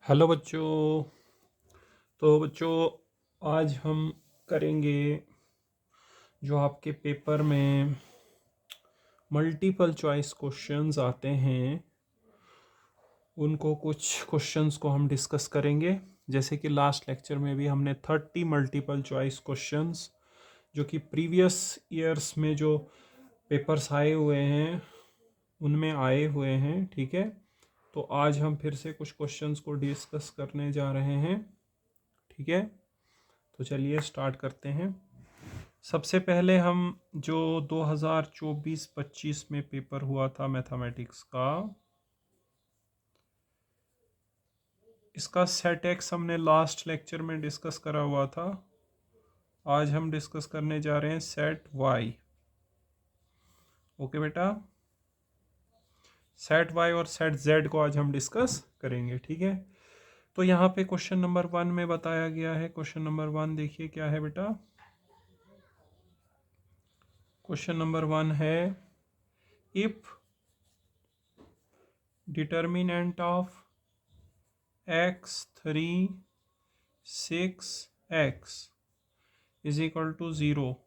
Hello बच्चों। तो बच्चों आज हम करेंगे जो आपके पेपर में मल्टीपल चॉइस क्वेश्चंस आते हैं उनको कुछ क्वेश्चंस को हम डिस्कस करेंगे। जैसे कि लास्ट लेक्चर में भी हमने 30 मल्टीपल चॉइस क्वेश्चंस जो कि प्रीवियस ईयर्स में जो पेपर्स आए हुए हैं उनमें आए हुए हैं, ठीक है। तो आज हम फिर से कुछ क्वेश्चंस को डिस्कस करने जा रहे हैं, ठीक है। तो चलिए स्टार्ट करते हैं। सबसे पहले हम जो 2024-25 में पेपर हुआ था मैथमेटिक्स का, इसका सेट एक्स हमने लास्ट लेक्चर में डिस्कस करा हुआ था। आज हम डिस्कस करने जा रहे हैं सेट वाई। ओके बेटा, सेट वाई और सेट जेड को आज हम डिस्कस करेंगे, ठीक है। तो यहाँ पे क्वेश्चन नंबर 1 में बताया गया है। क्वेश्चन नंबर 1 देखिए क्या है बेटा। क्वेश्चन नंबर 1 है, if determinant of x3 6x is equal to 0,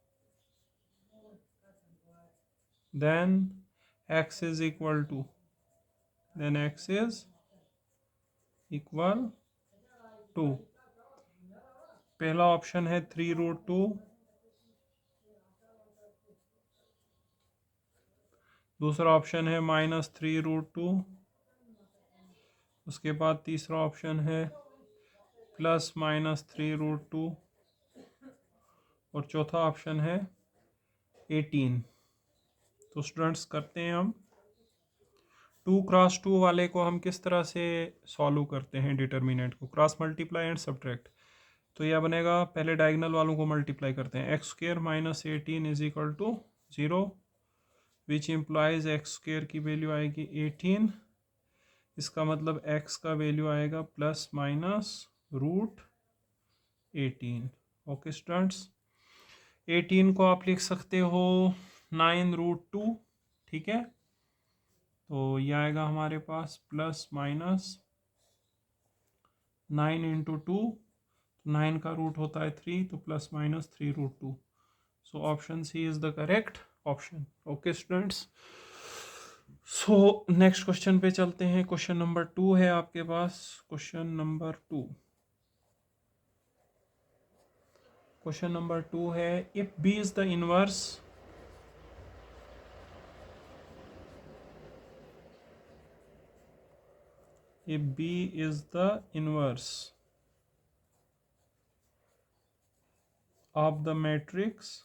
then x is equal to पहला ऑप्शन है 3√2, दूसरा ऑप्शन है -3√2, उसके बाद तीसरा ऑप्शन है +-3√2 और चौथा ऑप्शन है 18। तो स्टूडेंट्स करते हैं हम 2x2 वाले को हम किस तरह से सॉल्व करते हैं। डिटर्मिनेंट को क्रॉस मल्टीप्लाई एंड सब्ट्रैक्ट। तो यह बनेगा, पहले डायगोनल वालों को मल्टीप्लाई करते हैं। x² - 18 is equal to 0, which implies x² की वैल्यू आएगी 18। इसका मतलब x का वैल्यू आएगा ±√18। ओके स्टूडेंट्स, 18 को आप लिख सकते हो 9√2, ठीक है। तो यह आएगा हमारे पास ±9 इंटू 2, 9 का रूट होता है 3, तो ±3√2। So option C is the correct option. Okay students, so next question पे चलते हैं। क्वेश्चन नंबर 2 है आपके पास। क्वेश्चन नंबर 2 है, if B is the inverse if B is the inverse of the matrix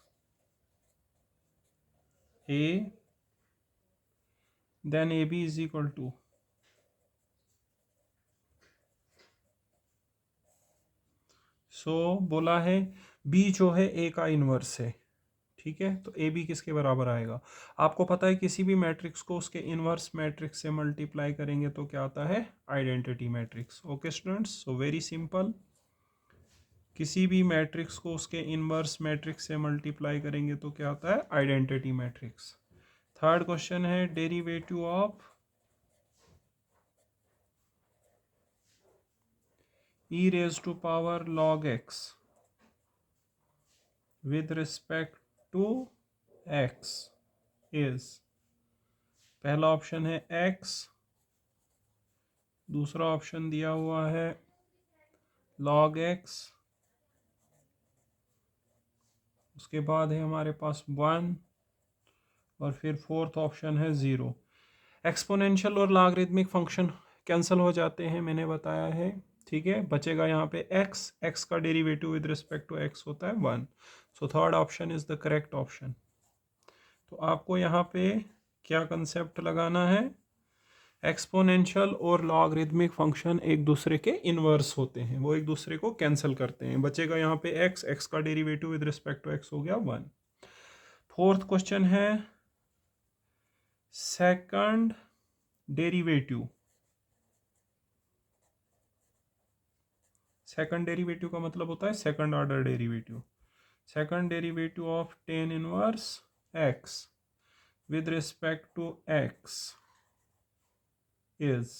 A, then AB is equal to, बोला है B जो है A का इनवर्स है, ठीक है। तो AB किसके बराबर आएगा। आपको पता है किसी भी मैट्रिक्स को उसके इनवर्स मैट्रिक्स से मल्टीप्लाई करेंगे तो क्या आता है, identity matrix. Okay students, so very simple, किसी भी मैट्रिक्स को उसके इनवर्स मैट्रिक्स से मल्टीप्लाई करेंगे तो क्या आता है, आइडेंटिटी मैट्रिक्स। थर्ड क्वेश्चन है, derivative of e⁻⁴ log x with respect to x is, पहला ऑप्शन है x, दूसरा ऑप्शन दिया हुआ है log x, उसके बाद है हमारे पास 1 और फिर फोर्थ ऑप्शन है 0। एक्सपोनेंशियल और लॉगरिथमिक फंक्शन कैंसिल हो जाते हैं, मैंने बताया है, ठीक है। बचेगा यहाँ पे x का derivative with respect to x होता है 1। So third option is the correct option. तो आपको यहाँ पे क्या कंसेप्ट लगाना है, एक्सपोनेंशियल और लॉगरिथमिक फंक्शन एक दूसरे के इनवर्स होते हैं, वो एक दूसरे को कैंसिल करते हैं। बचेगा यहाँ पे x का derivative with respect to x हो गया 1। फोर्थ क्वेश्चन है, सेकंड डेरिवेटिव, सेकंड डेरिवेटिव का मतलब होता है second order derivative. Second derivative of tan inverse x with respect to x is,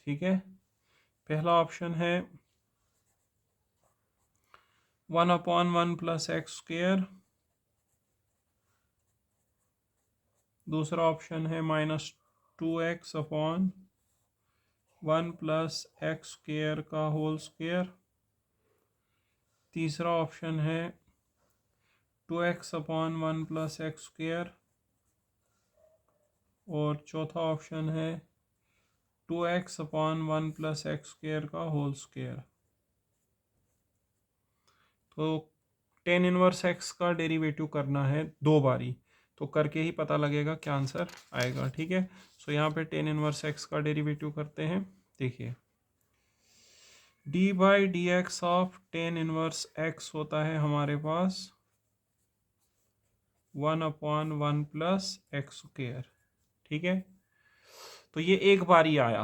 ठीक है। पहला ऑप्शन है 1/1 प्लस एक्स स्क्वेयर, दूसरा ऑप्शन है -2x/1 प्लस एक्स स्क्वेयर का होल स्क्वेयर, तीसरा ऑप्शन है 2x/1 प्लस एक्स स्क्वेयर, और चौथा ऑप्शन है 2x/1 प्लस एक्स स्क्वेयर का होल स्क्वेयर। तो टेन इनवर्स एक्स का डेरिवेटिव करना है 2 बारी, तो करके ही पता लगेगा क्या आंसर आएगा। ठीक है, सो यहाँ पे टेन इनवर्स एक्स का डेरिवेटिव करते हैं। देखिए d/dx of tan inverse x होता है हमारे पास 1/1 प्लस एक्स स्क्वेयर। ठीक है, तो ये एक बारी आया,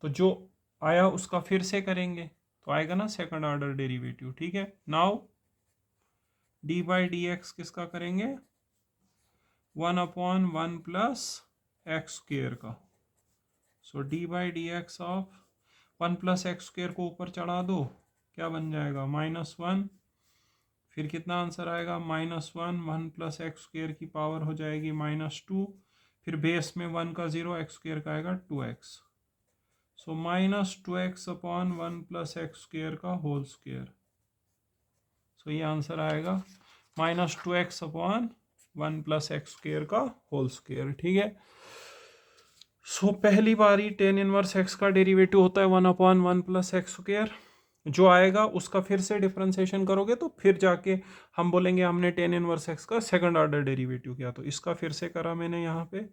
तो जो आया उसका फिर से करेंगे तो आएगा ना सेकंड ऑर्डर डेरिवेटिव। ठीक है, नाउ d/dx किसका करेंगे 1/1 प्लस एक्स स्क्वेयर का। सो d/dx of 1 plus X square को ऊपर चढ़ा दो, क्या बन जाएगा -1, फिर कितना आंसर आएगा -1 प्लस एक्स स्क्वेयर की पावर हो जाएगी -2, फिर बेस में 1 का 0, एक्स स्क्वेयर का आएगा 2x। सो -2x/1 प्लस एक्स स्क्वेयर का होल स्क्वेयर। सो ये आंसर आएगा -2x/1 प्लस एक्स स्क्वेयर का होल स्क्वेयर। ठीक है, सो पहली बारी टेन इनवर्स एक्स का डेरिवेटिव होता है 1/1 प्लस एक्स स्क्वेयर, जो आएगा उसका फिर से डिफरेंशिएशन करोगे तो फिर जाके हम बोलेंगे हमने टेन इनवर्स एक्स का सेकंड ऑर्डर डेरिवेटिव किया। तो इसका फिर से करा मैंने, यहाँ पे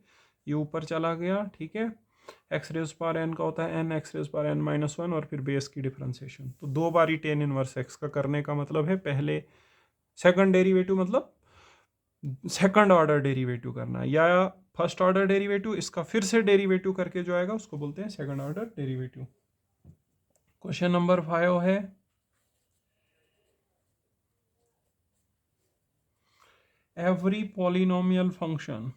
ये ऊपर चला गया। ठीक है, एक्स रेज पावर एन का होता है n X raise power n -1 और फिर बेस की डिफरेंशिएशन। तो 2 बारी टेन इनवर्स एक्स का करने का मतलब है पहले सेकंड डेरिवेटिव मतलब सेकंड ऑर्डर डेरिवेटिव करना, या फर्स्ट ऑर्डर डेरिवेटिव, इसका फिर से डेरिवेटिव करके जो आएगा उसको बोलते हैं second order derivative. Question number 5 है every polynomial function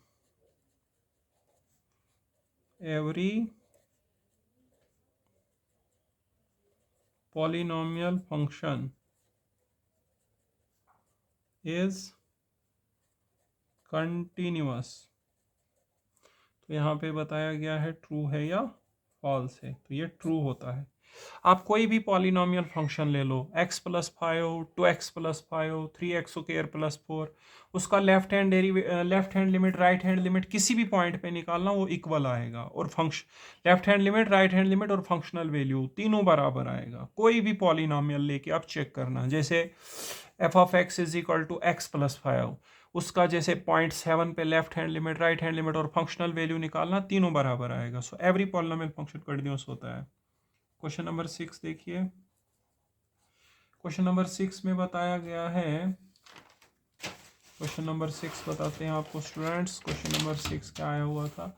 is continuous। तो यहाँ पे बताया गया है ट्रू है या फॉल्स है, तो ये ट्रू होता है। आप कोई भी पॉलिनोमियल फंक्शन ले लो, x+5, 2x+5, 3x²+4, उसका left hand limit right hand limit किसी भी पॉइंट पे निकालना, वो इक्वल आएगा, और function left hand limit right hand limit और फंक्शनल वैल्यू तीनों बराबर आएगा। कोई भी पॉलिनोमियल लेके आप चेक करना, जैसे f(x) = x+5, उसका जैसे 0.7 पे left hand limit right hand limit और फंक्शनल वैल्यू निकालना, तीनों बराबर आएगा। So every polynomial function continuous होता है। क्वेश्चन नंबर 6 देखिए, क्वेश्चन नंबर 6 में बताया गया है, क्वेश्चन नंबर 6 बताते हैं आपको स्टूडेंट्स। क्वेश्चन नंबर 6 क्या आया हुआ था,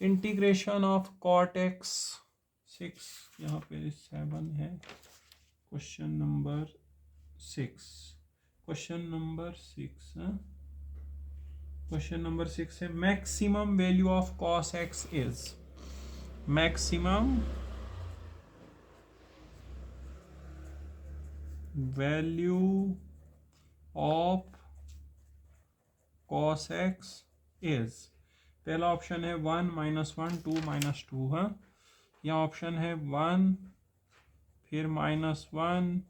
इंटीग्रेशन ऑफ cot x 6, यहाँ पे 7 है। Question number 6, question number 6 question number 6 है maximum value of cos x is, maximum value of cos x is, पहला ऑप्शन है 1 -1 2 -2 है, या ऑप्शन है 1 फिर -1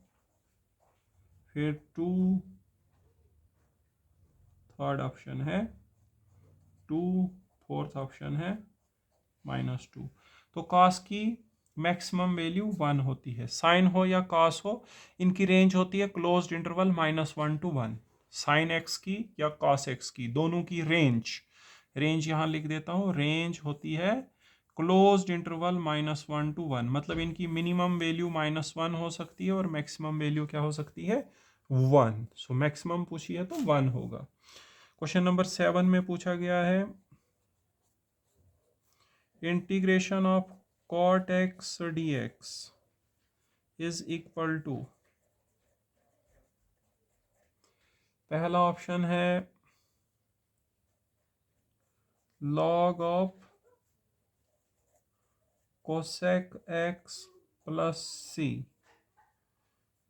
फिर 2, थर्ड ऑप्शन है 2, फोर्थ ऑप्शन है -2। तो cos की मैक्सिमम वैल्यू 1 होती है, साइन हो या cos हो, इनकी रेंज होती है closed interval -1 to 1। Sine x की या cos x की, दोनों की रेंज यहाँ लिख देता हूँ, रेंज होती है क्लोज्ड इंटरवल -1 to 1, मतलब इनकी मिनिमम वैल्यू -1 हो सकती है और मैक्सिमम वैल्यू क्या हो सकती है 1। सो मैक्सिमम पूछी है तो 1 होगा। क्वेश्चन नंबर 7 में पूछा गया है integration of cot x dx is equal to, पहला ऑप्शन है log of cosec x plus C.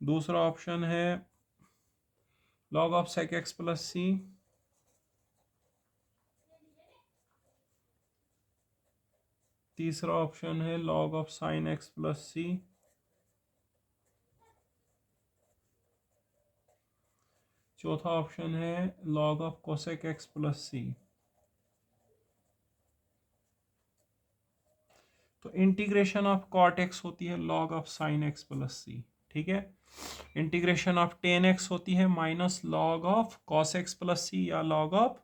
दूसरा ऑप्शन है log of sec x plus C. तीसरा ऑप्शन है log of sin x plus C. चौथा ऑप्शन है log of cosec x plus C. तो integration of cot x होती है log of sin x plus C, ठीक है। इंटीग्रेशन ऑफ tan x होती है minus log of cos x plus C या log of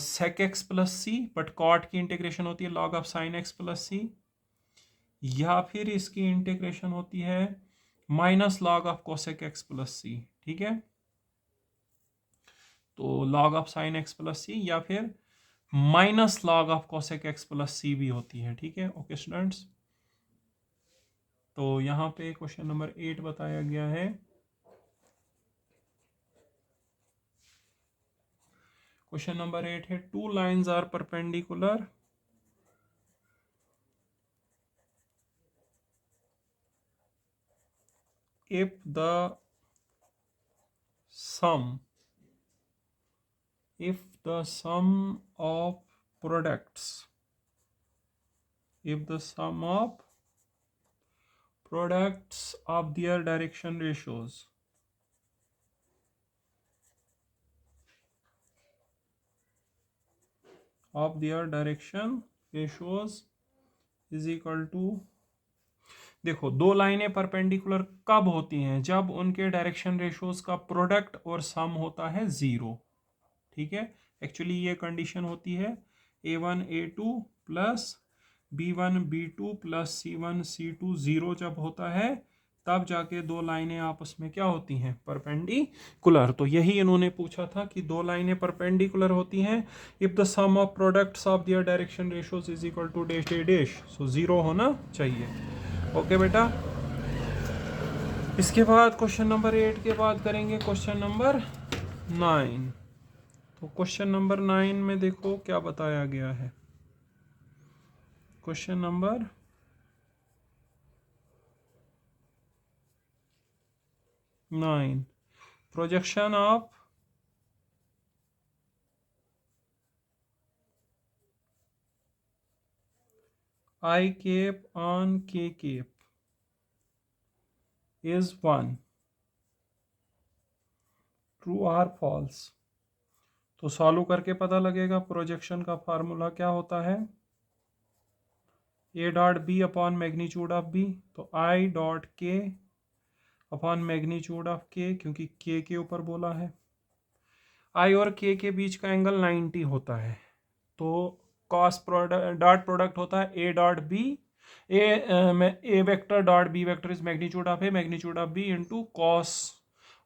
sec x plus C, but cot की integration होती है log of sin x plus C, या फिर इसकी इंटीग्रेशन होती है minus log of cosec x plus C, ठीक है। तो log of sin x plus C या फिर minus log of cosec x plus C भी होती है, ठीक है। ओके स्टूडेंट्स, तो यहाँ पे क्वेश्चन नंबर 8 बताया गया है। क्वेश्चन नंबर 8 है, two lines are perpendicular if the sum of products of their direction ratios is equal to, देखो दो लाइनें परपेंडिकुलर कब होती हैं? जब उनके डायरेक्शन रेशियोज का प्रोडक्ट और सम होता है जीरो, ठीक है। एक्चुअली ये कंडीशन होती है a1 a2 plus b1 b2 plus c1 c2 zero जब होता है, तब जाके दो लाइनें आपस में क्या होती हैं? परपेंडिकुलर। तो यही इन्होंने पूछा था कि दो लाइनें परपेंडिकुलर होती हैं if the sum of products of their direction ratios is equal to dash dash dash, so zero होना चाहिए। ओके बेटा, इसके बाद क्वेश्चन नंबर 8 के बाद करेंगे क्वेश्चन नंबर 9। तो क्वेश्चन नंबर 9 में देखो क्या बताया गया है। Question number 9, projection of I cap on K cap is 1, true और फॉल्स। तो सॉल्व करके पता लगेगा। प्रोजेक्शन का फार्मूला क्या होता है? A dot B upon magnitude of B, तो I dot K upon magnitude of K, क्योंकि के ऊपर बोला है। आई और के बीच का एंगल 90 होता है, तो कॉस प्रोडक्ट डॉट प्रोडक्ट होता है A dot B, A vector dot B vector is magnitude of B into cos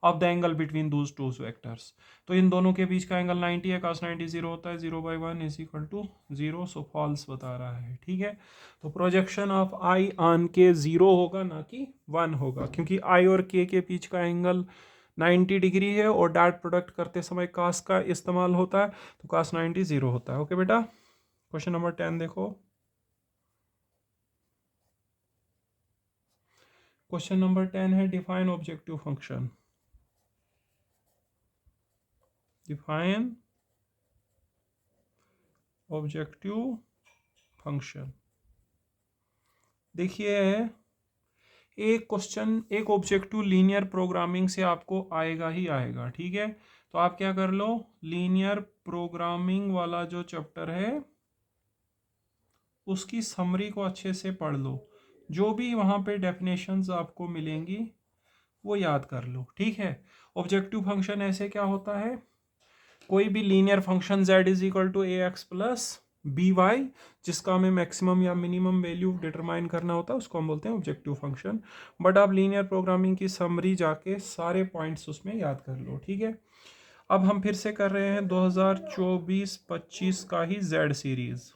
of the angle between those two vectors. तो इन दोनों के बीच का एंगल 90 है, कॉस 90 जीरो होता है, 0/1 is equal to 0, so false बता रहा है, ठीक है। तो प्रोजेक्शन ऑफ आई ऑन के 0 होगा, ना कि 1 होगा, क्योंकि आई और के बीच का एंगल 90 डिग्री है और डॉट प्रोडक्ट करते समय कॉस का इस्तेमाल होता है, तो कॉस 90 0 होता है। ओके बेटा, क्वेश्चन नंबर 10 देखो। क्वेश्चन नंबर 10 है, define objective function. Define objective function. देखिए एक क्वेश्चन, एक ऑब्जेक्टिव लीनियर प्रोग्रामिंग से आपको आएगा ही आएगा, ठीक है। तो आप क्या कर लो, लीनियर प्रोग्रामिंग वाला जो चैप्टर है उसकी समरी को अच्छे से पढ़ लो, जो भी वहाँ पे डेफिनेशंस आपको मिलेंगी वो याद कर लो, ठीक है। ऑब्जेक्टिव फंक्शन ऐसे क्या होता है? कोई भी linear function z is equal to A X plus B Y, जिसका हमें मैक्सिमम या मिनिमम वैल्यू डिटरमाइन करना होता है, उसको हम बोलते हैं ऑब्जेक्टिव फंक्शन। बट आप लीनियर प्रोग्रामिंग की समरी जाके सारे पॉइंट्स उसमें याद कर लो, ठीक है। अब हम फिर से कर रहे हैं 2024-25 का ही z सीरीज,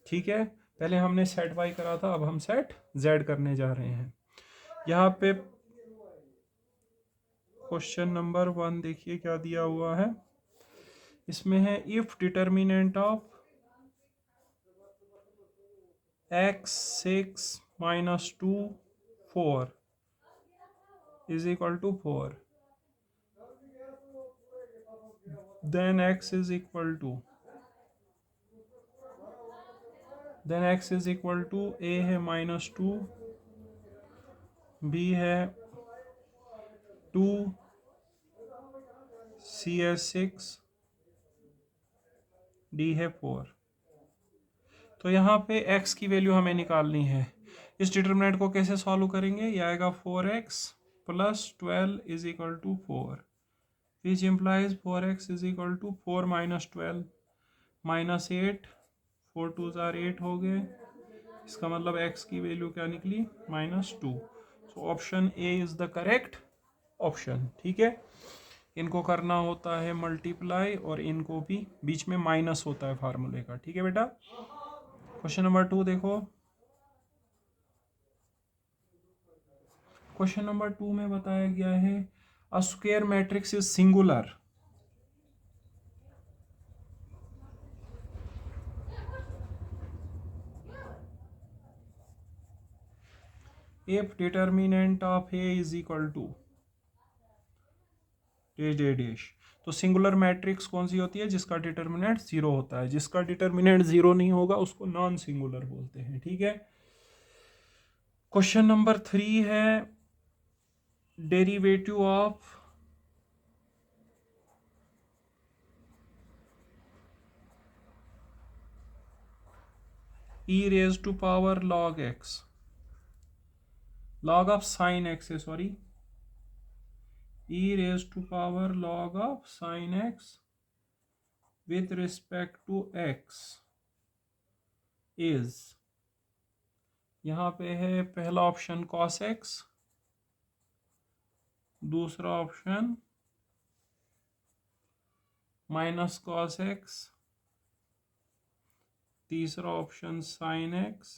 ठीक है। पहले हमने सेट वाई करा था, अब हम सेट जेड करने जा रहे हैं। यहाँ पे क्वेश्चन नंबर 1 देखिए क्या दिया हुआ है। इसमें है if determinant of x 6 minus 2 4 is equal to 4. Then x is equal to a है -2, b है 2, c है 6, d है 4. तो यहाँ पे x की वैल्यू हमें निकालनी है. इस डिटरमिनेंट को कैसे सॉल्व करेंगे? ये आएगा 4x प्लस 12 is equal to 4, which implies 4x is equal to 4 minus 12 minus 8, 4 2 जार 8 हो गए. इसका मतलब x की वैल्यू क्या निकली? -2. So option A is the correct option. ठीक है, इनको करना होता है मल्टीप्लाई और इनको भी बीच में माइनस होता है फार्मूले का. ठीक है बेटा. क्वेश्चन नंबर 2 देखो. क्वेश्चन नंबर 2 में बताया गया है a square matrix is singular if determinant of A is equal to dash. तो सिंगुलर मैट्रिक्स कौन सी होती है? जिसका डिटर्मिनेंट 0 होता है. जिसका डिटर्मिनेंट 0 नहीं होगा उसको नॉन सिंगुलर बोलते हैं. ठीक है. क्वेश्चन नंबर 3 है derivative of e raised to power log x, log of sin x है, sorry, e raised to power log of sin x with respect to x is, यहाँ पे है पहला ऑप्शन cos x, दूसरा option minus cos x, तीसरा option sin x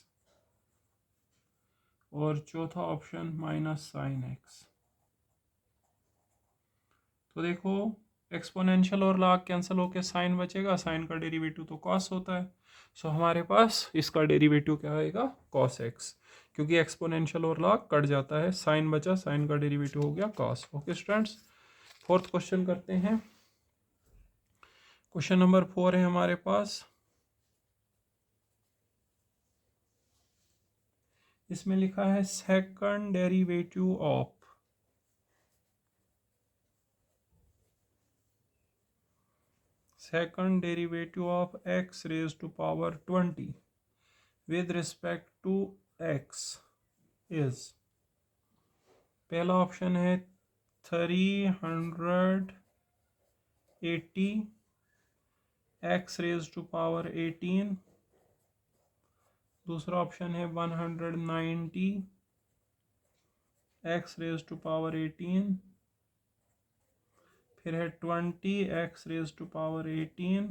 और चौथा option minus sin x. तो देखो एक्सपोनेंशियल और लॉग कैंसिल होकर साइन बचेगा. साइन का डेरिवेटिव तो कॉस होता है. सो हमारे पास इसका डेरिवेटिव क्या आएगा? कॉस एक्स, क्योंकि एक्सपोनेंशियल और लॉग कट जाता है. साइन बचा, साइन का डेरिवेटिव हो गया cos. Okay students, fourth question करते हैं. क्वेश्चन नंबर 4 है हमारे पास. इसमें लिखा है second derivative of x raised to power 20 with respect to x is, पहला ऑप्शन है 380 x raised to power 18, दूसरा ऑप्शन है 190 x raised to power 18, फिर है 20 x raised to power 18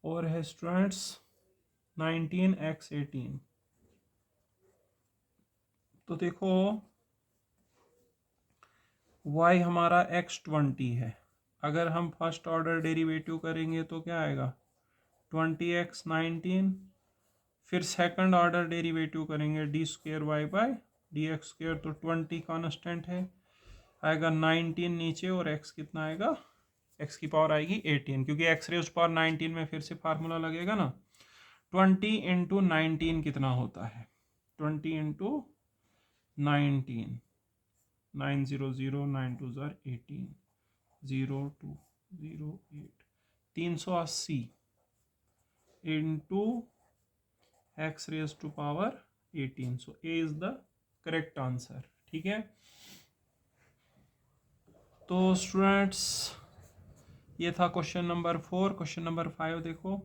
और है स्टूडेंट्स 19 x 18. तो देखो y हमारा x 20 है. अगर हम फर्स्ट ऑर्डर डेरिवेटिव करेंगे तो क्या आएगा? 20x 19. फिर सेकंड ऑर्डर डेरिवेटिव करेंगे D square Y by D X square, तो 20 कांस्टेंट है, आएगा 19 नीचे और x कितना आएगा? x की पावर आएगी 18, क्योंकि x रेज़ पावर 19 में फिर से फार्मूला लगेगा ना. 20 इंटू 19 कितना होता है? 20 इंटू 19, 900 9 2 ज़ार 18, 0208, 380 into x raise to power 18. So A is the correct answer. ठीक है. तो स्टूडेंट्स ये था क्वेश्चन नंबर 4. क्वेश्चन नंबर 5 देखो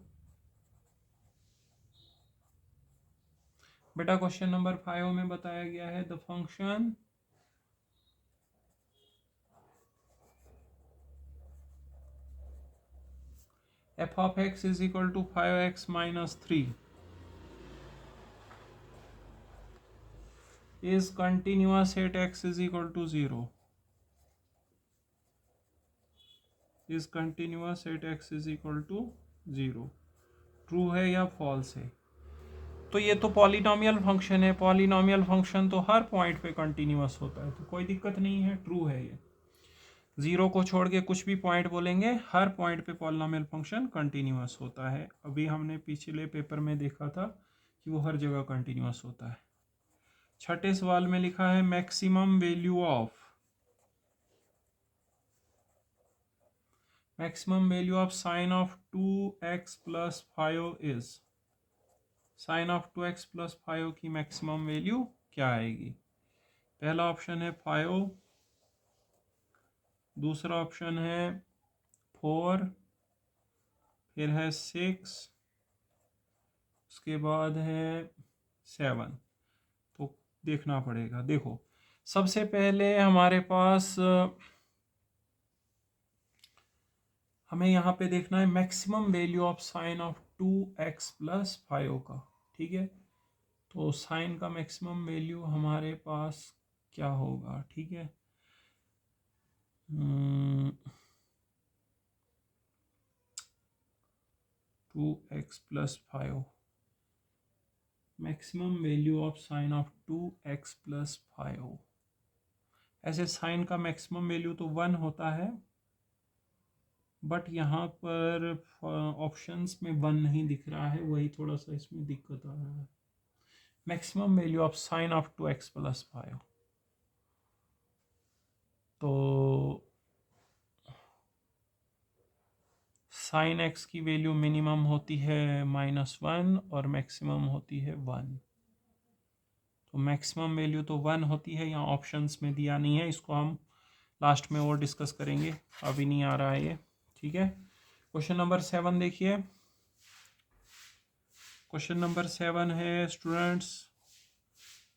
बेटा. क्वेश्चन नंबर 5 में बताया गया है the function f of x is equal to 5x minus 3 is continuous at x is equal to 0. is continuous at x is equal to 0. True है या false है? तो ये तो पॉलिनॉमियल फंक्शन है, पॉलिनॉमियल फंक्शन तो हर पॉइंट पे continuous होता है, तो कोई दिक्कत नहीं है, ट्रू है ये। ज़ीरो को छोड़ के कुछ भी पॉइंट बोलेंगे, हर पॉइंट पे पॉलिनॉमियल फंक्शन कंटिन्यूअस होता है। अभी हमने पिछले पेपर में देखा था कि वो हर जगह कंटिन्यूअस होता है। छठे सवाल में लिखा है maximum value of sine of 2x plus 5 इज, साइन ऑफ 2x प्लस 5 की मैक्सिमम वैल्यू क्या आएगी? पहला ऑप्शन है 5, दूसरा ऑप्शन है 4, फिर है 6, उसके बाद है 7। तो देखना पड़ेगा। देखो सबसे पहले हमारे पास हमें यहाँ पे देखना है maximum value of sine of 2x plus 5 का, ठीक है। तो साइन का मैक्सिमम वैल्यू हमारे पास क्या होगा, ठीक है। 2x plus 5, maximum value of sine of 2x plus 5। ऐसे साइन का मैक्सिमम वैल्यू तो 1 होता है, बट यहाँ पर ऑप्शंस में 1 नहीं दिख रहा है, वही थोड़ा सा इसमें दिक्कत आ रहा है। Maximum value of sine of 2x plus 5, तो साइन x की वैल्यू मिनिमम होती है -1 और मैक्सिमम होती है 1। तो मैक्सिमम वैल्यू तो 1 होती है, यहाँ ऑप्शंस में दिया नहीं है, इसको हम लास्ट में और डिस्कस करेंगे, अभी नहीं आ रहा है ये, ठीक है। क्वेश्चन नंबर 7 देखिए। क्वेश्चन नंबर 7 है students,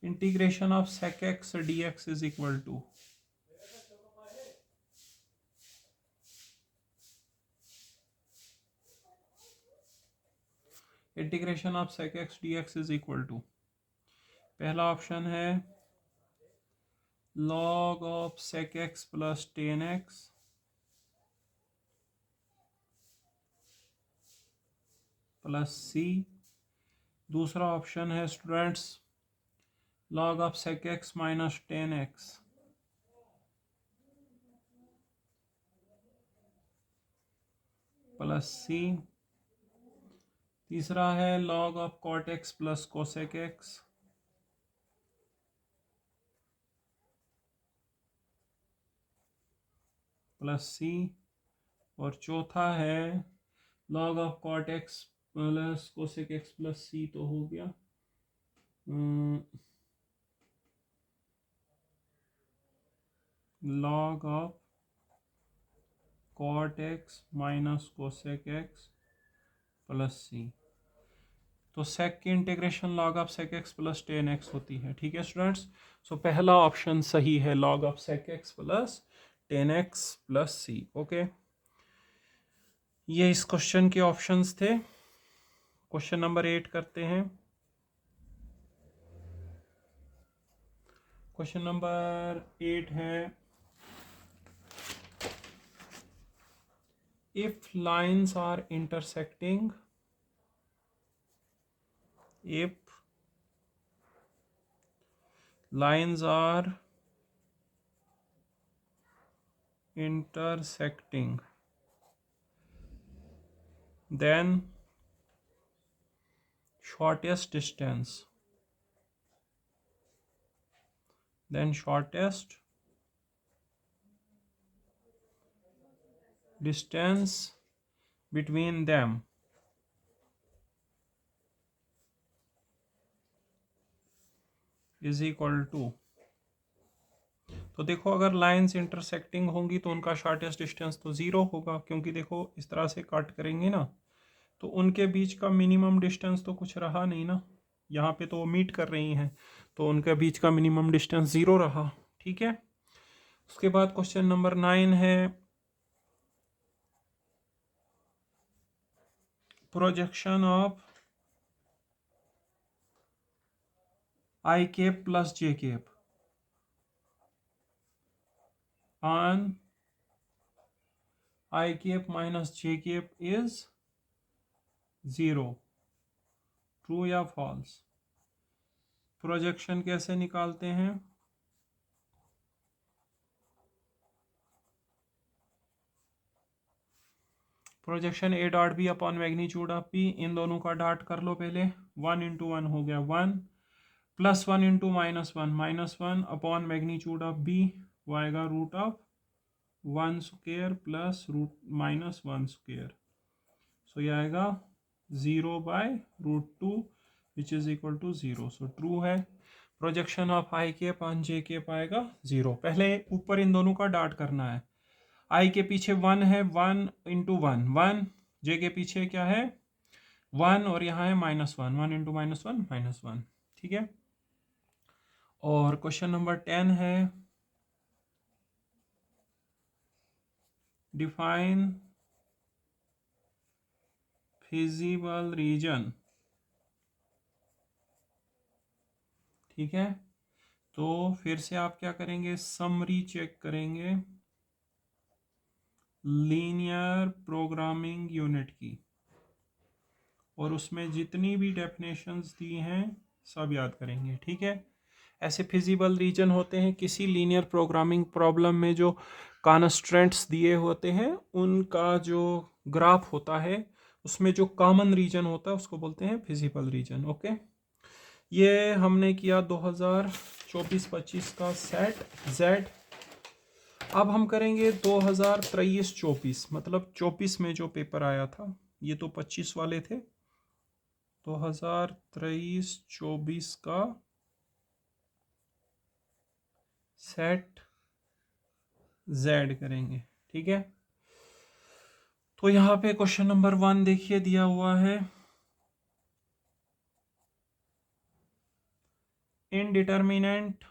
integration of sec x dx is equal to, integration of sec x dx is equal to, पहला ऑप्शन है log of sec x plus tan x plus c, दूसरा option है students log of sec x minus tan x plus c, तीसरा है log of cot x plus cosec x plus c, और चौथा है log of cot x plus cosec x plus c, तो हो गया log of cot x minus cosec x plus c। तो सेक की integration log of sec x plus tan x होती है, ठीक है स्टूडेंट्स। सो पहला ऑप्शन सही है, log of sec x plus tan x plus c, okay. ये इस क्वेश्चन के ऑप्शंस थे। क्वेश्चन नंबर 8 करते हैं। क्वेश्चन नंबर 8 है, if lines are intersecting, if lines are intersecting, then shortest distance between them is equal to. तो देखो अगर लाइंस इंटरसेक्टिंग होंगी तो उनका शॉर्टेस्ट डिस्टेंस तो ज़ीरो होगा, क्योंकि देखो इस तरह से कट करेंगे ना, तो उनके बीच का मिनिमम डिस्टेंस तो कुछ रहा नहीं ना, यहाँ पे तो वो मीट कर रही हैं, तो उनके बीच का मिनिमम डिस्टेंस ज़ीरो रहा, ठीक है। उसके बाद क्वेश्चन नंबर 9 है, projection of I cap plus J cap on I cap minus J cap is 0 true या फॉल्स? प्रोजेक्शन कैसे निकालते हैं? Projection A dot B upon magnitude of P, इन दोनों का डॉट कर लो पहले। 1 × 1 हो गया 1, +1 × -1 अपॉन मैग्नीट्यूड ऑफ बी, वो आएगा √1² प्लस -1²। सो ये आएगा 0/√2 which is equal to 0। So true है। Projection of I K upon जे के पाएगा 0। पहले ऊपर इन दोनों का डॉट करना है। आई के पीछे 1 है, 1 × 1 1, जे के पीछे क्या है 1, और यहाँ है -1, 1 × -1 -1। ठीक है। और क्वेश्चन नंबर 10 है, डिफाइन फिजिबल रीजन। ठीक है, तो फिर से आप क्या करेंगे, समरी चेक करेंगे लीनियर प्रोग्रामिंग यूनिट की, और उसमें जितनी भी डेफिनेशंस दी हैं सब याद करेंगे। ठीक है। ऐसे फिजिबल रीजन होते हैं किसी लीनियर प्रोग्रामिंग प्रॉब्लम में, जो कॉन्स्ट्रेंट्स दिए होते हैं उनका जो ग्राफ होता है उसमें जो कॉमन रीजन होता है उसको बोलते हैं फिजिबल रीजन। ओके, ये हमने किया 2024-25 का सेट जेड। अब हम करेंगे 2023-24, मतलब 24 में जो पेपर आया था, ये तो 25 वाले थे। 2023-24 का सेट जेड करेंगे। ठीक है, तो यहाँ पे क्वेश्चन नंबर 1 देखिए दिया हुआ है, indeterminate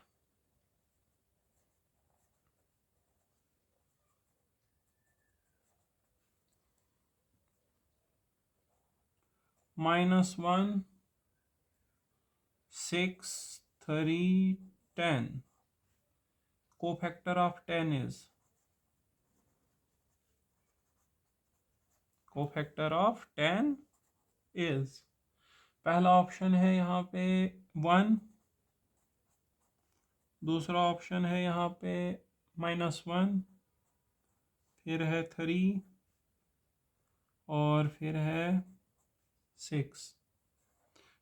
-1 6 3 10, cofactor of 10 is, cofactor of 10 is, पहला ऑप्शन है यहाँ पे 1, दूसरा ऑप्शन है यहाँ पे -1, फिर है 3, और फिर है 6।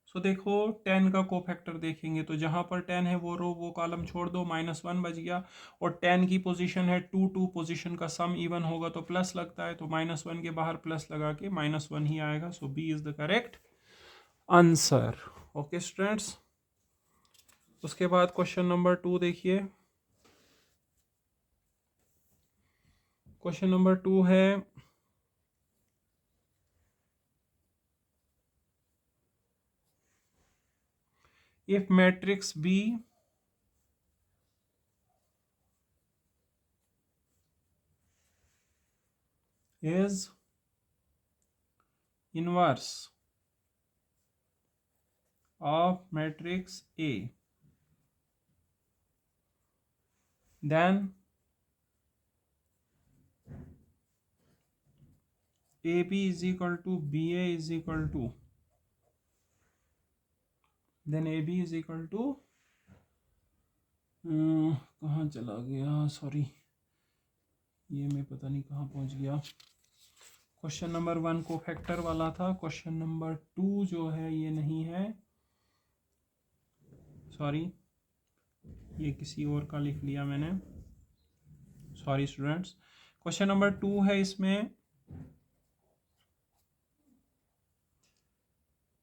सो देखो 10 का कोफैक्टर देखेंगे तो जहाँ पर 10 है वो रो वो कॉलम छोड़ दो, -1 बच गया, और 10 की पोजीशन है 2 पोजीशन का सम इवन होगा तो प्लस लगता है, तो -1 के बाहर प्लस लगा के -1 ही आएगा। So B is the correct answer. Okay students, उसके बाद क्वेश्चन नंबर 2 देखिए। क्वेश्चन नंबर 2 है, if matrix B is inverse of matrix A, then AB is equal to BA is equal to, then AB is equal to कहाँ चला गया, sorry ये मैं पता नहीं कहाँ पहुँच गया। क्वेश्चन नंबर 1 को फैक्टर वाला था, क्वेश्चन नंबर 2 जो है ये नहीं है, सॉरी ये किसी और का लिख लिया मैंने, सॉरी स्टूडेंट्स। क्वेश्चन नंबर 2 है, इसमें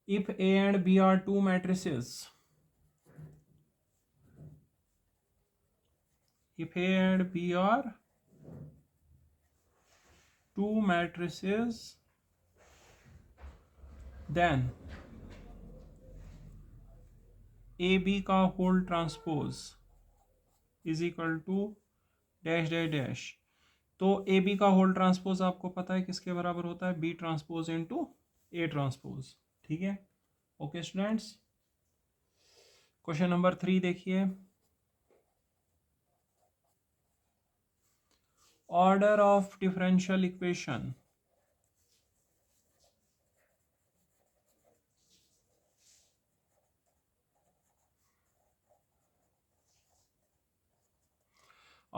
if A and B are two matrices, if A and B are two matrices, then AB का whole transpose is equal to dash dash dash. तो AB का होल ट्रांसपोज आपको पता है किसके बराबर होता है, B transpose into A transpose. ठीक है। ओके स्टूडेंट्स, क्वेश्चन नंबर 3 देखिए, order of differential equation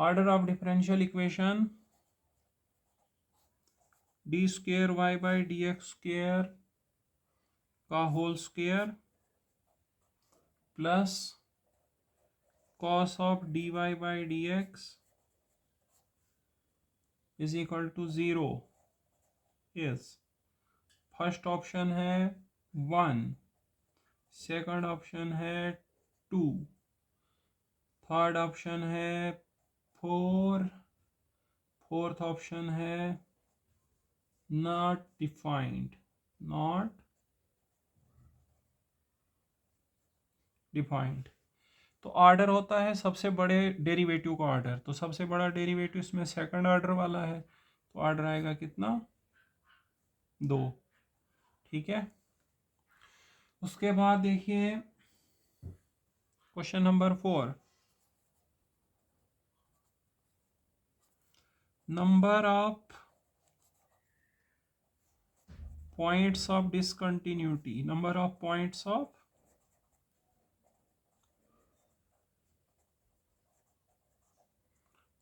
order of differential equation D square Y by D X square का whole square plus cos of dy by dx is equal to 0 is first option है 1, second option है 2, third option है 4, fourth option है not defined, तो order होता है सबसे बड़े डेरिवेटिव का ऑर्डर, तो सबसे बड़ा डेरिवेटिव इसमें सेकंड ऑर्डर वाला है, तो ऑर्डर आएगा कितना 2, ठीक है। उसके बाद देखिए question number 4, number of points of discontinuity, number of points of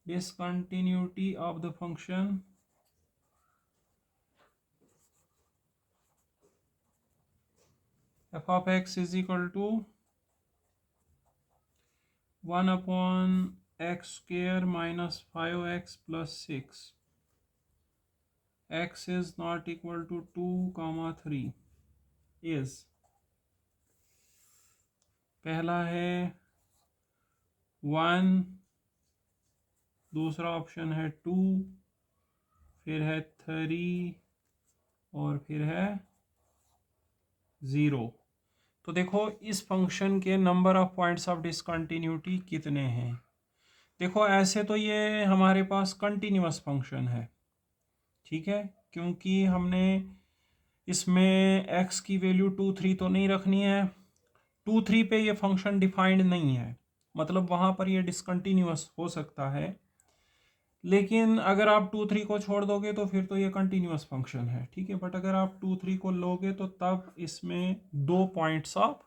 discontinuity of the function f of x is equal to 1 upon x square minus 5x plus 6, x is not equal to 2, 3 is, पहला है 1, दूसरा option है 2, फिर है 3 और फिर है 0। तो देखो इस फंक्शन के number of points of discontinuity कितने हैं। देखो ऐसे तो ये हमारे पास कंटिन्यूअस फंक्शन है, ठीक है, क्योंकि हमने इसमें x की वैल्यू 2, 3 तो नहीं रखनी है, 2, 3 पे ये फंक्शन डिफाइंड नहीं है, मतलब वहाँ पर ये डिसकंटिन्यूअस हो सकता है, लेकिन अगर आप 2, 3 को छोड़ दोगे तो फिर तो ये कंटिन्यूअस फंक्शन है, ठीक है। बट अगर आप 2, 3 को लोगे तो तब इसमें 2 पॉइंट्स ऑफ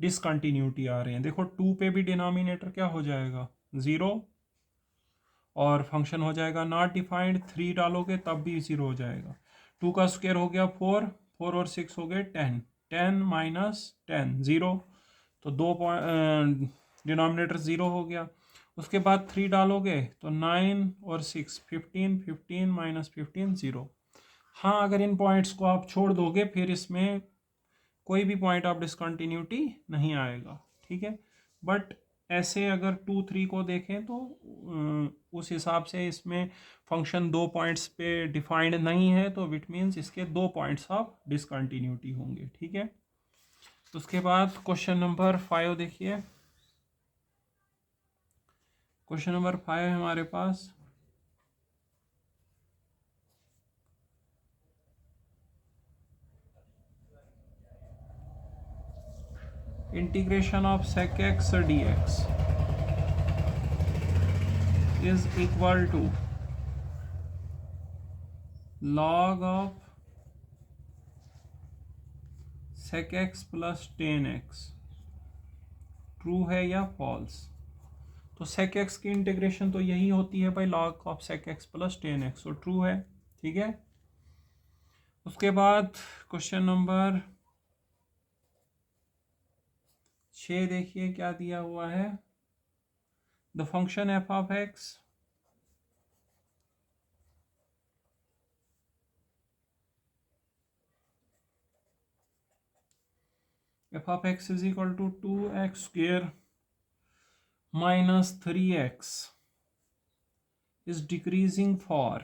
डिसकंटिन्यूटी आ रहे हैं। देखो 2 पे भी डिनोमिनेटर क्या हो जाएगा 0 और फंक्शन हो जाएगा नॉट डिफाइंड, 3 डालोगे तब भी 0 हो जाएगा। 2 का स्क्वायर हो गया 4, 4 और 6 हो गए 10, 10 माइनस 10 0, तो 2 डिनोमिनेटर 0 हो गया। उसके बाद 3 डालोगे तो 9 और 6 15, 15 माइनस 15 0। हाँ अगर इन पॉइंट्स को आप छोड़ दोगे फिर इसमें कोई भी पॉइंट ऑफ डिसकंटिन्यूटी नहीं आएगा, ठीक है। बट ऐसे अगर 2, 3 को देखें तो उस हिसाब से इसमें फंक्शन 2 पॉइंट्स पे डिफाइंड नहीं है, तो विट मीन्स इसके 2 पॉइंट्स ऑफ डिसकंटिन्यूटी होंगे, ठीक है। उसके बाद क्वेश्चन नंबर 5 देखिए, क्वेश्चन नंबर 5 है हमारे पास, integration of sec x dx is equal to log of sec x plus tan x, true है या फॉल्स। तो sec x की इंटीग्रेशन तो यही होती है भाई log of sec x plus tan x, तो ट्रू है, ठीक है। उसके बाद क्वेश्चन नंबर 6 देखिए क्या दिया हुआ है, the function f of x is equal to 2x square minus 3x is decreasing for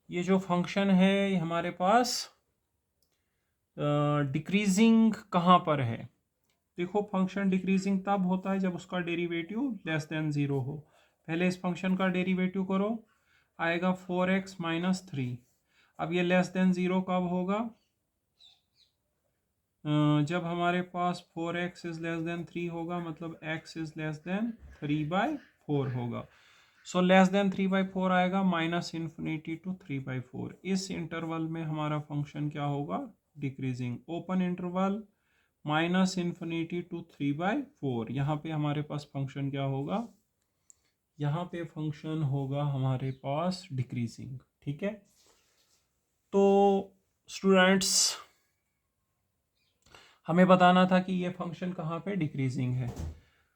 ये जो फंक्शन है ये हमारे पास डिक्रीजिंग कहाँ पर है। देखो फंक्शन डिक्रीजिंग तब होता है जब उसका डेरिवेटिव लेस देन 0 हो। पहले इस फंक्शन का डेरिवेटिव करो, आएगा 4x माइनस 3। अब ये लेस देन 0 कब होगा, जब हमारे पास 4x इज लेस देन 3 होगा, मतलब x इज लेस देन 3/4 होगा। सो लेस देन 3/4 आएगा, माइनस इन्फिनिटी टू 3/4। इस इंटरवल में हमारा फंक्शन क्या होगा, decreasing. Open interval minus infinity to 3/4, यहाँ पे हमारे पास फंक्शन क्या होगा, यहाँ पे फंक्शन होगा हमारे पास डिक्रीजिंग। ठीक है, तो स्टूडेंट्स हमें बताना था कि ये फंक्शन कहाँ पे डिक्रीजिंग है।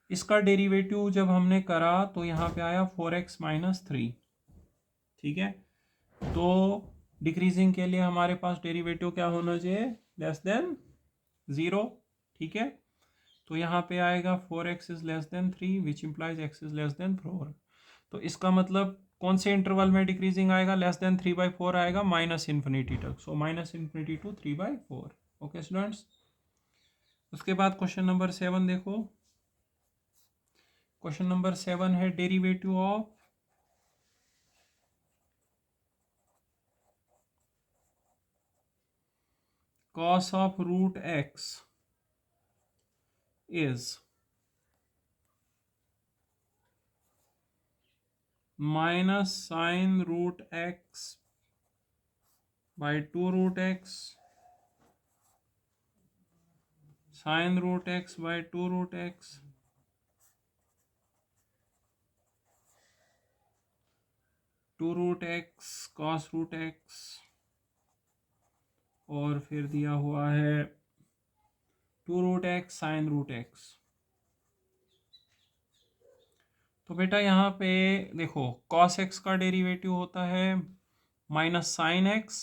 इसका डेरिवेटिव जब हमने करा तो यहाँ पे आया 4x-3। ठीक है, तो डिक्रीजिंग के लिए हमारे पास डेरिवेटिव क्या होना चाहिए, लेस देन 0। ठीक है, तो यहाँ पे आएगा 4x is less than 3 which implies x is less than 4। तो इसका मतलब कौन से इंटरवल में डिक्रीजिंग आएगा, लेस देन 3/4 आएगा, माइनस इन्फिनिटी तक। So minus infinity to 3/4। Okay students, उसके बाद क्वेश्चन नंबर 7 देखो। क्वेश्चन नंबर 7 है derivative of cos of root x is minus sin root x by 2 root x sin root x by 2 root x 2 root x cos root x और फिर दिया हुआ है 2 root x sin root x। तो बेटा यहाँ पे देखो cos x का डेरिवेटिव होता है माइनस साइन x,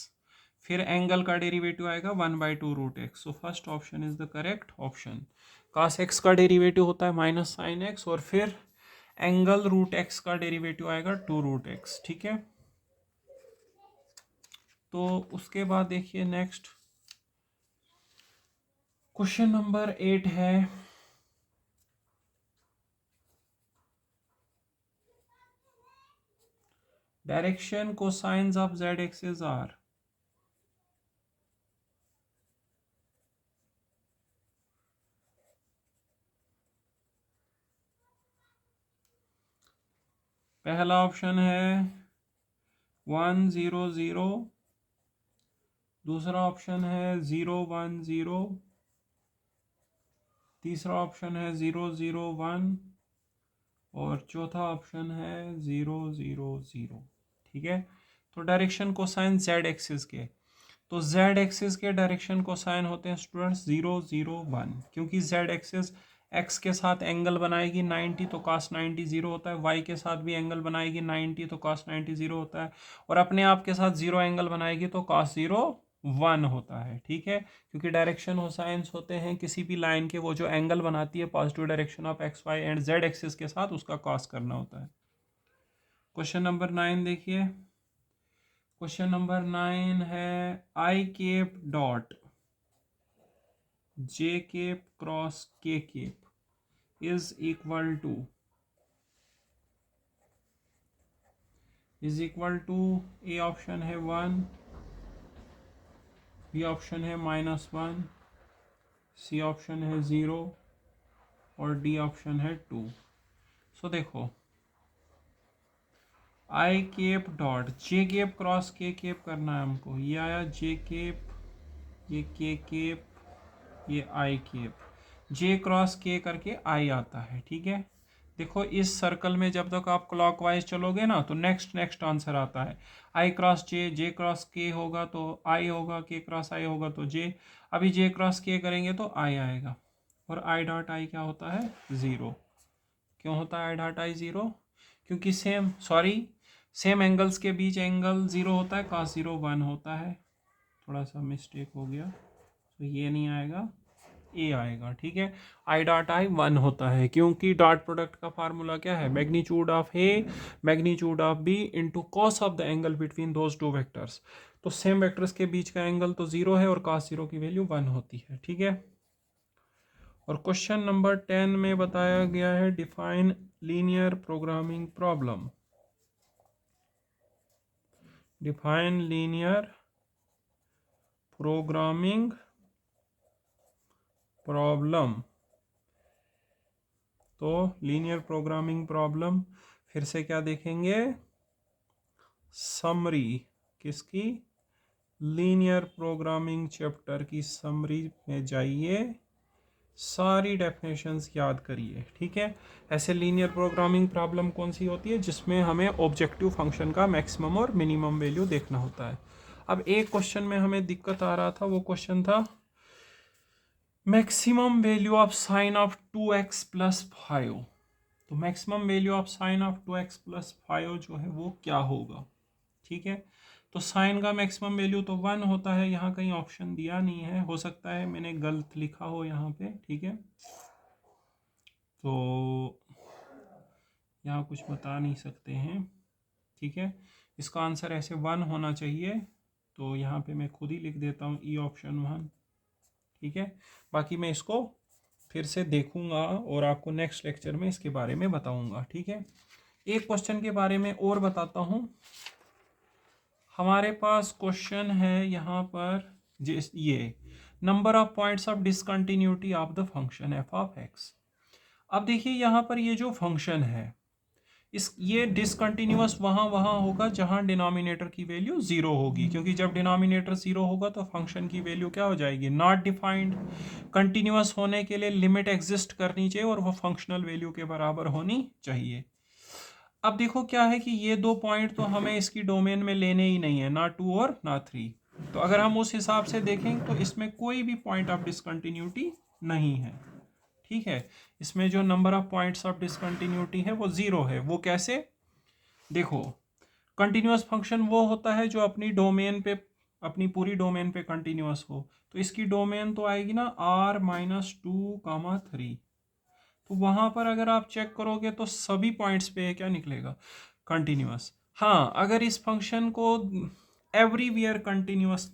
फिर एंगल का डेरिवेटिव आएगा 1/2 root X. So first option is the correct option. cos x का डेरिवेटिव होता है माइनस साइन x और फिर एंगल रूट x का डेरिवेटिव आएगा 2 रूट एक्स। ठीक है, तो उसके बाद देखिए नेक्स्ट क्वेश्चन नंबर 8 है direction cosines of z axis are. पहला ऑप्शन है 1 0 0, दूसरा ऑप्शन है 0 1 0, तीसरा ऑप्शन है 0 0 1 और चौथा ऑप्शन है 0 0 0। ठीक है, तो डायरेक्शन कोसाइन z एक्सिस के, तो z एक्सिस के डायरेक्शन कोसाइन होते हैं स्टूडेंट्स 0 0 1, क्योंकि z एक्सिस x के साथ एंगल बनाएगी 90 तो cos 90 0 होता है, y के साथ भी एंगल बनाएगी 90 तो cos 90 0 होता है, और अपने आप के साथ 0 एंगल बनाएगी तो cos 0 1 होता है। ठीक है, क्योंकि डायरेक्शन कोसाइंस होते हैं किसी भी लाइन के, वो जो एंगल बनाती है positive direction of X Y and z axis के साथ, उसका cos करना होता है। क्वेश्चन नंबर 9 देखिए। क्वेश्चन नंबर 9 है I cap dot J cap cross K cap is equal to A option है 1, बी ऑप्शन है -1, सी ऑप्शन है 0 और डी ऑप्शन है 2। सो देखो I cap dot J cap cross K cap करना है हमको। ये आया जे केप, ये के केप, ये आई केप, जे क्रॉस के करके आई आता है। ठीक है, देखो इस सर्कल में जब तक आप क्लॉकवाइज चलोगे ना तो नेक्स्ट आंसर आता है। आई क्रॉस जे, जे क्रॉस के होगा तो आई होगा, के क्रॉस आई होगा तो जे। अभी जे क्रॉस के करेंगे तो आई आएगा, और आई डॉट आई क्या होता है 0। क्यों होता है आई डॉट आई 0, क्योंकि सेम एंगल्स के बीच एंगल 0 होता है, cos 0 1 होता है। थोड़ा सा मिस्टेक हो गया, तो ये नहीं आएगा, ए आएगा। ठीक है, आई डॉट आई 1 होता है, क्योंकि डॉट प्रोडक्ट का फार्मूला क्या है, magnitude of A magnitude of B into cos of the angle between those two vectors. तो सेम वेक्टर्स के बीच का एंगल तो 0 है और cos 0 की वैल्यू 1 होती है। ठीक है, और क्वेश्चन नंबर 10 में बताया गया है define linear programming problem. Define linear programming problem. तो लीनियर प्रोग्रामिंग प्रॉब्लम फिर से क्या देखेंगे, समरी किसकी, लीनियर प्रोग्रामिंग चैप्टर की समरी में जाइए, सारी डेफिनेशंस याद करिए। ठीक है, ऐसे लीनियर प्रोग्रामिंग प्रॉब्लम कौन सी होती है जिसमें हमें ऑब्जेक्टिव फंक्शन का मैक्सिमम और मिनिमम वैल्यू देखना होता है। अब एक क्वेश्चन में हमें दिक्कत आ रहा था, वो क्वेश्चन था maximum value of sine of 2x plus 5। तो maximum value of sine of 2x plus 5 जो है वो क्या होगा। ठीक है, तो साइन का मैक्सिमम वैल्यू तो 1 होता है, यहाँ कहीं ऑप्शन दिया नहीं है, हो सकता है मैंने गलत लिखा हो यहाँ पे। ठीक है, तो यहाँ कुछ बता नहीं सकते हैं। ठीक है, इसका आंसर ऐसे 1 होना चाहिए, तो यहाँ पे मैं खुद ही लिख देता हूँ ई ऑप्शन 1। ठीक है, बाकी मैं इसको फिर से देखूंगा और आपको नेक्स्ट लेक्चर में इसके बारे में बताऊंगा। ठीक है, एक क्वेश्चन के बारे में और बताता हूँ। हमारे पास क्वेश्चन है यहाँ पर, जिस ये number of points of discontinuity of the function F of x. अब देखिए यहाँ पर ये जो फंक्शन है, इस ये डिसकंटिन्यूअस वहाँ होगा जहाँ डिनोमिनेटर की वैल्यू जीरो होगी, क्योंकि जब डिनोमिनेटर जीरो होगा तो फंक्शन की वैल्यू क्या हो जाएगी, नॉट डिफाइंड। कंटिन्यूअस होने के लिए लिमिट एग्जिस्ट करनी चाहिए और वो फंक्शनल वैल्यू के बराबर होनी चाहिए। अब देखो क्या है कि ये दो पॉइंट तो हमें इसकी डोमेन में लेने ही नहीं है, ना 2 और ना 3। तो अगर हम उस हिसाब से देखें तो इसमें कोई भी पॉइंट ऑफ डिसकंटिन्यूटी नहीं है। ठीक है, इसमें जो number of points of discontinuity है वो जीरो है। वो कैसे, देखो कंटिन्यूअस फंक्शन वो होता है जो अपनी डोमेन पे, अपनी पूरी डोमेन पे कंटिन्यूअस हो। तो इसकी डोमेन तो आएगी ना R-2, 3। तो वहां पर अगर आप चेक करोगे तो सभी पॉइंट्स पे क्या निकलेगा, कंटिन्यूअस। हाँ, अगर इस फंक्शन को एवरीवेयर कंटिन्यूअस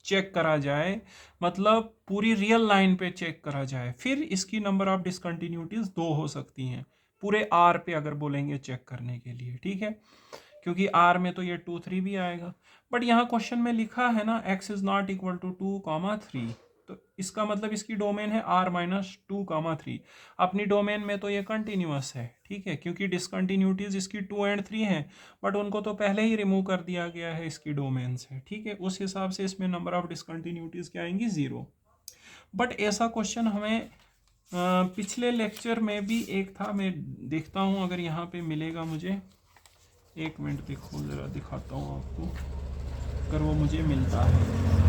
चेक करा जाए, मतलब पूरी रियल लाइन पे चेक करा जाए, फिर इसकी नंबर ऑफ डिसकंटिन्यूटीज 2 हो सकती हैं पूरे आर पे अगर बोलेंगे चेक करने के लिए। ठीक है, क्योंकि आर में तो ये 2, 3 भी आएगा। बट यहाँ क्वेश्चन में लिखा है ना x is not equal to 2, 3, तो इसका मतलब इसकी डोमेन है R-2, 3। अपनी डोमेन में तो ये कंटिन्यूअस है। ठीक है, क्योंकि डिसकंटिन्यूटीज इसकी 2 और 3 हैं, बट उनको तो पहले ही रिमूव कर दिया गया है इसकी डोमेन से। ठीक है, उस हिसाब से इसमें नंबर ऑफ डिसकंटिन्यूटीज क्या आएंगी, 0। बट ऐसा क्वेश्चन हमें पिछले लेक्चर में भी एक था, मैं देखता हूँ अगर यहाँ पे मिलेगा मुझे। एक मिनट देखो, ज़रा दिखाता हूँ आपको अगर वो मुझे मिलता है।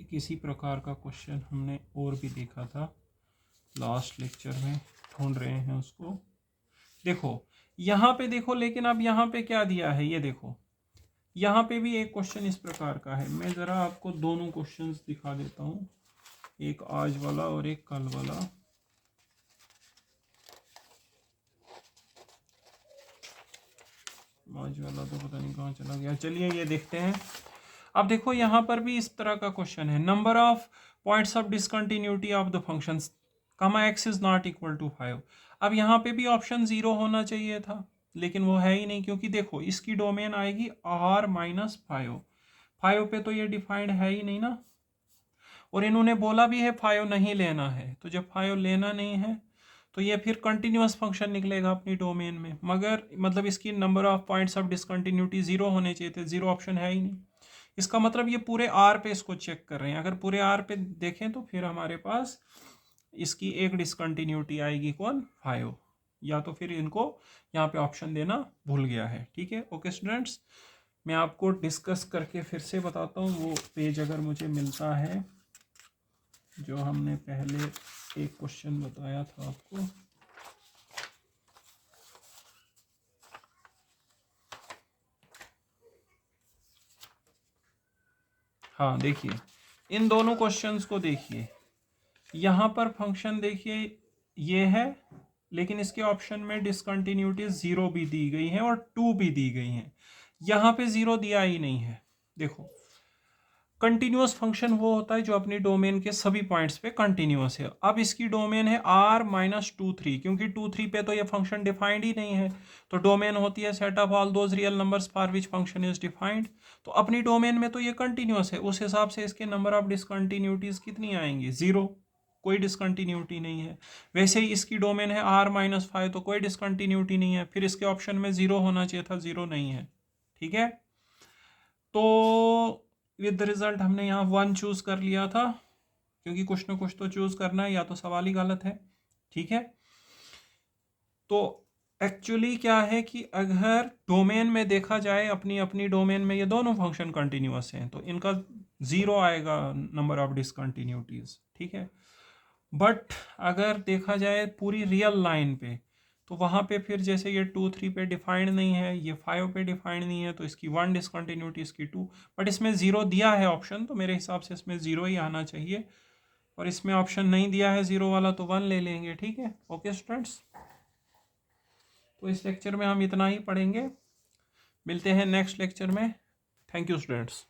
किसी प्रकार का क्वेश्चन हमने और भी देखा था लास्ट लेक्चर में, ढूंढ रहे हैं उसको। देखो यहाँ पे देखो, लेकिन अब यहाँ पे क्या दिया है, ये देखो यहाँ पे भी एक क्वेश्चन इस प्रकार का है। मैं ज़रा आपको दोनों क्वेश्चंस दिखा देता हूँ, एक आज वाला और एक कल वाला। आज वाला तो पता नहीं कहाँ चला गया, चलिए ये देखते हैं। अब देखो यहाँ पर भी इस तरह का क्वेश्चन है, number of points of discontinuity of the function comma x is not equal to 5। अब यहाँ पे भी ऑप्शन 0 होना चाहिए था, लेकिन वो है ही नहीं, क्योंकि देखो इसकी डोमेन आएगी R-5। 5 पे तो ये डिफाइंड है ही नहीं ना, और इन्होंने बोला भी है 5 नहीं लेना है। तो जब 5 लेना नहीं है तो ये फिर कंटिन्यूअस फंक्शन निकलेगा अपनी डोमेन में, मगर मतलब इसकी number of points of discontinuity 0 होने चाहिए थे, 0 ऑप्शन है ही नहीं। इसका मतलब ये पूरे आर पे इसको चेक कर रहे हैं। अगर पूरे आर पे देखें तो फिर हमारे पास इसकी एक डिसकंटिन्यूटी आएगी, कौन, 5। या तो फिर इनको यहाँ पे ऑप्शन देना भूल गया है। ठीक है, ओके स्टूडेंट्स, मैं आपको डिस्कस करके फिर से बताता हूँ वो पेज अगर मुझे मिलता है जो हमने पहले एक क्वेश्चन बताया था आपको। हाँ देखिए, इन दोनों क्वेश्चंस को देखिए, यहाँ पर फंक्शन देखिए ये है, लेकिन इसके ऑप्शन में डिसकंटिन्यूटी 0 भी दी गई है और 2 भी दी गई हैं। यहाँ पे 0 दिया ही नहीं है। देखो कंटिन्यूअस फंक्शन वो होता है जो अपनी डोमेन के सभी पॉइंट्स पे कंटिन्यूअस है। अब इसकी डोमेन है r-2 3, क्योंकि 2 3 पे तो ये फंक्शन डिफाइंड ही नहीं है, तो डोमेन होती है set of all those real numbers for which function is defined. तो अपनी डोमेन में तो ये कंटिन्यूअस है, उस हिसाब से इसके नंबर ऑफ डिसकंटिन्यूटीज कितनी आएंगी, 0, कोई डिसकंटिन्यूटी नहीं है। वैसे ही इसकी डोमेन है r-5, तो कोई डिसकंटिन्यूटी नहीं है, फिर इसके ऑप्शन में 0 होना चाहिए था, 0 नहीं है। ठीक है, तो विद द रिजल्ट हमने यहाँ 1 चूज कर लिया था, क्योंकि कुछ ना कुछ तो चूज करना है, या तो सवाल ही गलत है। ठीक है, तो एक्चुअली क्या है कि अगर डोमेन में देखा जाए, अपनी अपनी डोमेन में ये दोनों फंक्शन कंटिन्यूअस हैं, तो इनका 0 आएगा नंबर ऑफ डिसकंटिन्यूटीज। ठीक है, बट अगर देखा जाए पूरी रियल लाइन पे, तो वहाँ पे फिर जैसे ये 2 3 पे डिफाइंड नहीं है, ये 5 पे डिफाइंड नहीं है, तो इसकी 1 डिसकंटिन्यूटी, इसकी 2, बट इसमें 0 दिया है ऑप्शन, तो मेरे हिसाब से इसमें 0 ही आना चाहिए, और इसमें ऑप्शन नहीं दिया है 0 वाला, तो 1 ले लेंगे। ठीक है, ओके स्टूडेंट्स, तो इस लेक्चर में हम इतना ही पढ़ेंगे, मिलते हैं नेक्स्ट लेक्चर में। Thank you students.